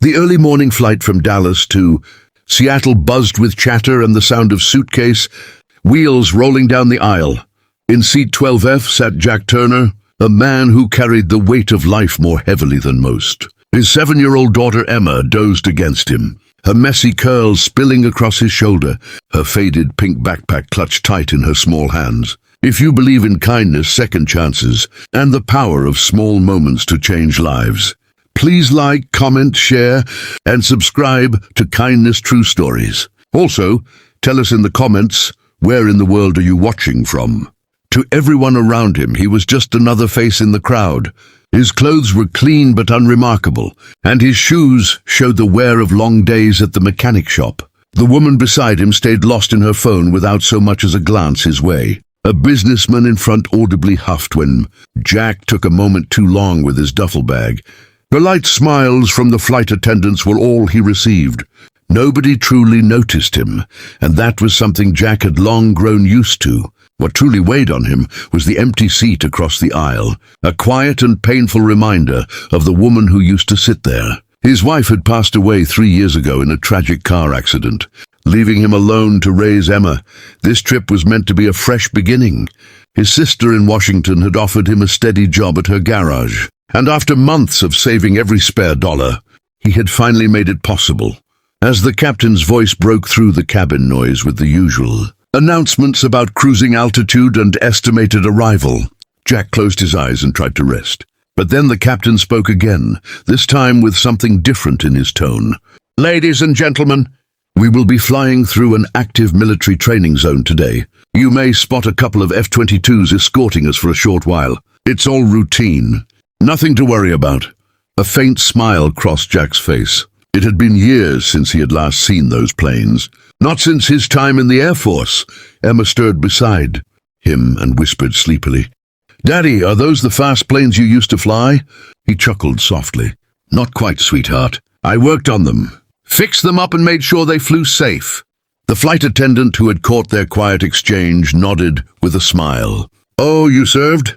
The early morning flight from Dallas to Seattle buzzed with chatter and the sound of suitcase, wheels rolling down the aisle. In seat 12F sat Jack Turner, a man who carried the weight of life more heavily than most. His 7-year-old daughter Emma dozed against him, her messy curls spilling across his shoulder, her faded pink backpack clutched tight in her small hands. If you believe in kindness, second chances, and the power of small moments to change lives, please like, comment, share, and subscribe to Kindness True Stories. Also, tell us in the comments, where in the world are you watching from? To everyone around him, he was just another face in the crowd. His clothes were clean but unremarkable, and his shoes showed the wear of long days at the mechanic shop. The woman beside him stayed lost in her phone without so much as a glance his way. A businessman in front audibly huffed when Jack took a moment too long with his duffel bag. Polite smiles from the flight attendants were all he received. Nobody truly noticed him, and that was something Jack had long grown used to. What truly weighed on him was the empty seat across the aisle, a quiet and painful reminder of the woman who used to sit there. His wife had passed away 3 years ago in a tragic car accident, leaving him alone to raise Emma. This trip was meant to be a fresh beginning. His sister in Washington had offered him a steady job at her garage, and after months of saving every spare dollar, he had finally made it possible. As the captain's voice broke through the cabin noise with the usual announcements about cruising altitude and estimated arrival, Jack closed his eyes and tried to rest. But then the captain spoke again, this time with something different in his tone. "Ladies and gentlemen, we will be flying through an active military training zone today. You may spot a couple of F-22s escorting us for a short while. It's all routine. Nothing to worry about." A faint smile crossed Jack's face. It had been years since he had last seen those planes. Not since his time in the Air Force. Emma stirred beside him and whispered sleepily, "Daddy, are those the fast planes you used to fly?" He chuckled softly. "Not quite, sweetheart. I worked on them. Fixed them up and made sure they flew safe." The flight attendant who had caught their quiet exchange nodded with a smile. "Oh, you served?"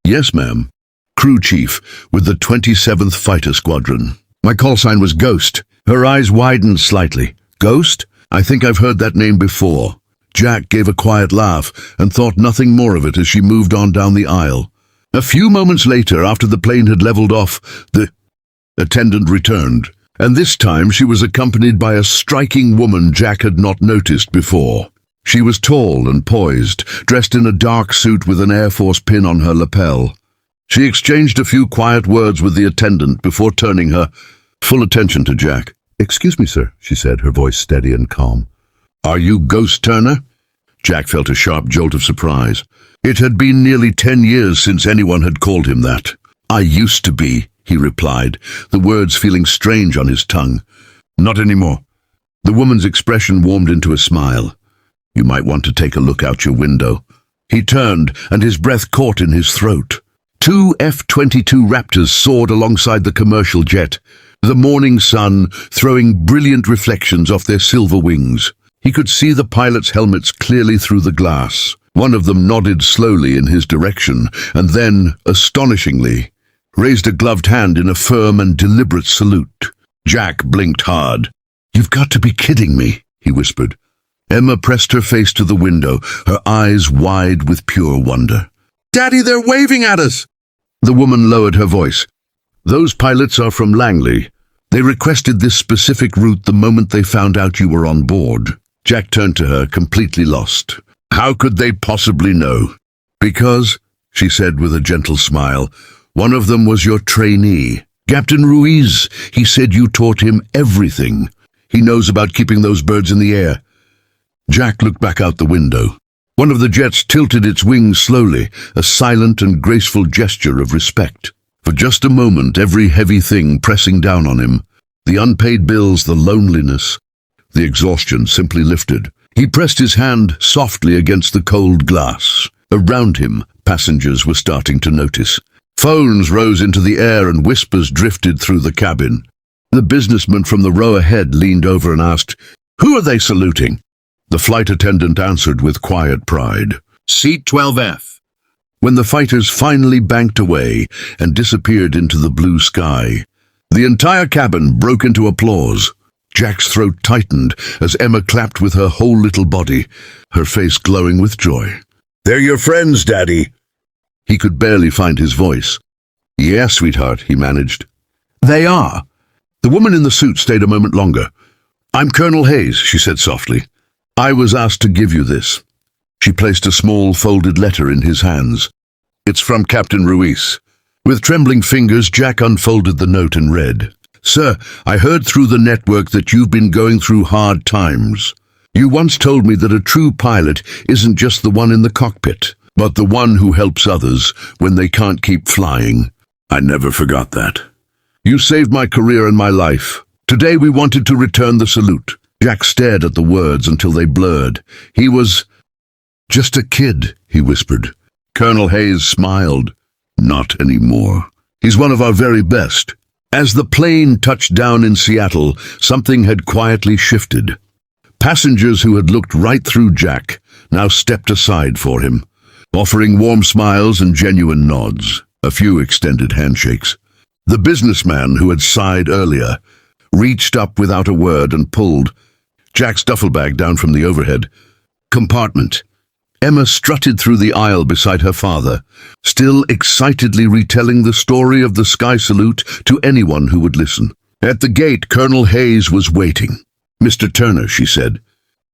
"Yes, ma'am. Crew chief with the 27th Fighter Squadron. My call sign was Ghost." Her eyes widened slightly. "Ghost? I think I've heard that name before." Jack gave a quiet laugh and thought nothing more of it as she moved on down the aisle. A few moments later, after the plane had leveled off, the attendant returned, and this time she was accompanied by a striking woman Jack had not noticed before. She was tall and poised, dressed in a dark suit with an Air Force pin on her lapel. She exchanged a few quiet words with the attendant before turning her full attention to Jack. "Excuse me, sir," she said, her voice steady and calm. "Are you Ghost Turner?" Jack felt a sharp jolt of surprise. It had been nearly 10 years since anyone had called him that. "I used to be," he replied, the words feeling strange on his tongue. "Not anymore." The woman's expression warmed into a smile. "You might want to take a look out your window." He turned, and his breath caught in his throat. 2 F-22 Raptors soared alongside the commercial jet, the morning sun throwing brilliant reflections off their silver wings. He could see the pilots' helmets clearly through the glass. One of them nodded slowly in his direction, and then, astonishingly, raised a gloved hand in a firm and deliberate salute. Jack blinked hard. "You've got to be kidding me," he whispered. Emma pressed her face to the window, her eyes wide with pure wonder. "Daddy, they're waving at us!" The woman lowered her voice. "Those pilots are from Langley. They requested this specific route the moment they found out you were on board." Jack turned to her, completely lost. "How could they possibly know?" "Because," she said with a gentle smile, "one of them was your trainee. Captain Ruiz. He said you taught him everything. He knows about keeping those birds in the air." Jack looked back out the window. One of the jets tilted its wings slowly, a silent and graceful gesture of respect. For just a moment, every heavy thing pressing down on him, the unpaid bills, the loneliness, the exhaustion simply lifted. He pressed his hand softly against the cold glass. Around him, passengers were starting to notice. Phones rose into the air and whispers drifted through the cabin. The businessman from the row ahead leaned over and asked, "Who are they saluting?" The flight attendant answered with quiet pride, "Seat 12F." When the fighters finally banked away and disappeared into the blue sky, The entire cabin broke into applause. Jack's throat tightened as Emma clapped with her whole little body, her face glowing with joy. "They're your friends, Daddy." He could barely find his voice. "Yes, sweetheart," he managed. "They are." The woman in the suit stayed a moment longer. "I'm Colonel Hayes," she said softly. "I was asked to give you this." She placed a small folded letter in his hands. "It's from Captain Ruiz." With trembling fingers, Jack unfolded the note and read, "Sir, I heard through the network that you've been going through hard times. You once told me that a true pilot isn't just the one in the cockpit, but the one who helps others when they can't keep flying. I never forgot that. You saved my career and my life. Today we wanted to return the salute." Jack stared at the words until they blurred. "He was just a kid," he whispered. Colonel Hayes smiled. "Not anymore. He's one of our very best." As the plane touched down in Seattle, something had quietly shifted. Passengers who had looked right through Jack now stepped aside for him, offering warm smiles and genuine nods, a few extended handshakes. The businessman who had sighed earlier reached up without a word and pulled Jack's duffel bag down from the overhead compartment. Emma strutted through the aisle beside her father, still excitedly retelling the story of the sky salute to anyone who would listen. At the gate, Colonel Hayes was waiting. "Mr. Turner," she said,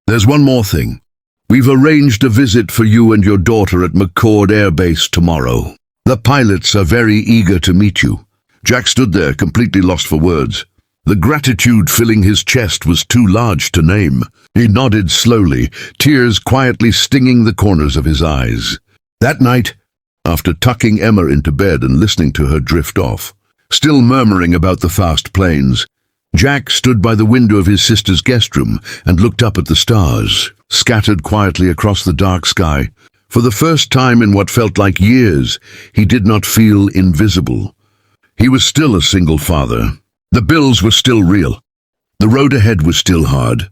"there's one more thing. We've arranged a visit for you and your daughter at McCord Air Base tomorrow. The pilots are very eager to meet you." Jack stood there, completely lost for words. The gratitude filling his chest was too large to name. He nodded slowly, tears quietly stinging the corners of his eyes. That night, after tucking Emma into bed and listening to her drift off, still murmuring about the fast planes, Jack stood by the window of his sister's guest room and looked up at the stars, scattered quietly across the dark sky. For the first time in what felt like years, he did not feel invisible. He was still a single father. The bills were still real. The road ahead was still hard.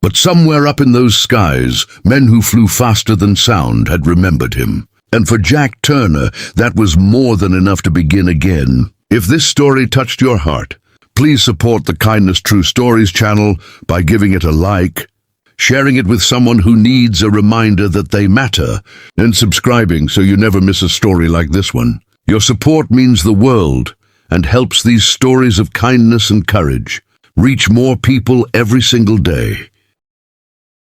But somewhere up in those skies, men who flew faster than sound had remembered him. And for Jack Turner, that was more than enough to begin again. If this story touched your heart, please support the Kindness True Stories channel by giving it a like, sharing it with someone who needs a reminder that they matter, and subscribing so you never miss a story like this one. Your support means the world and helps these stories of kindness and courage reach more people every single day.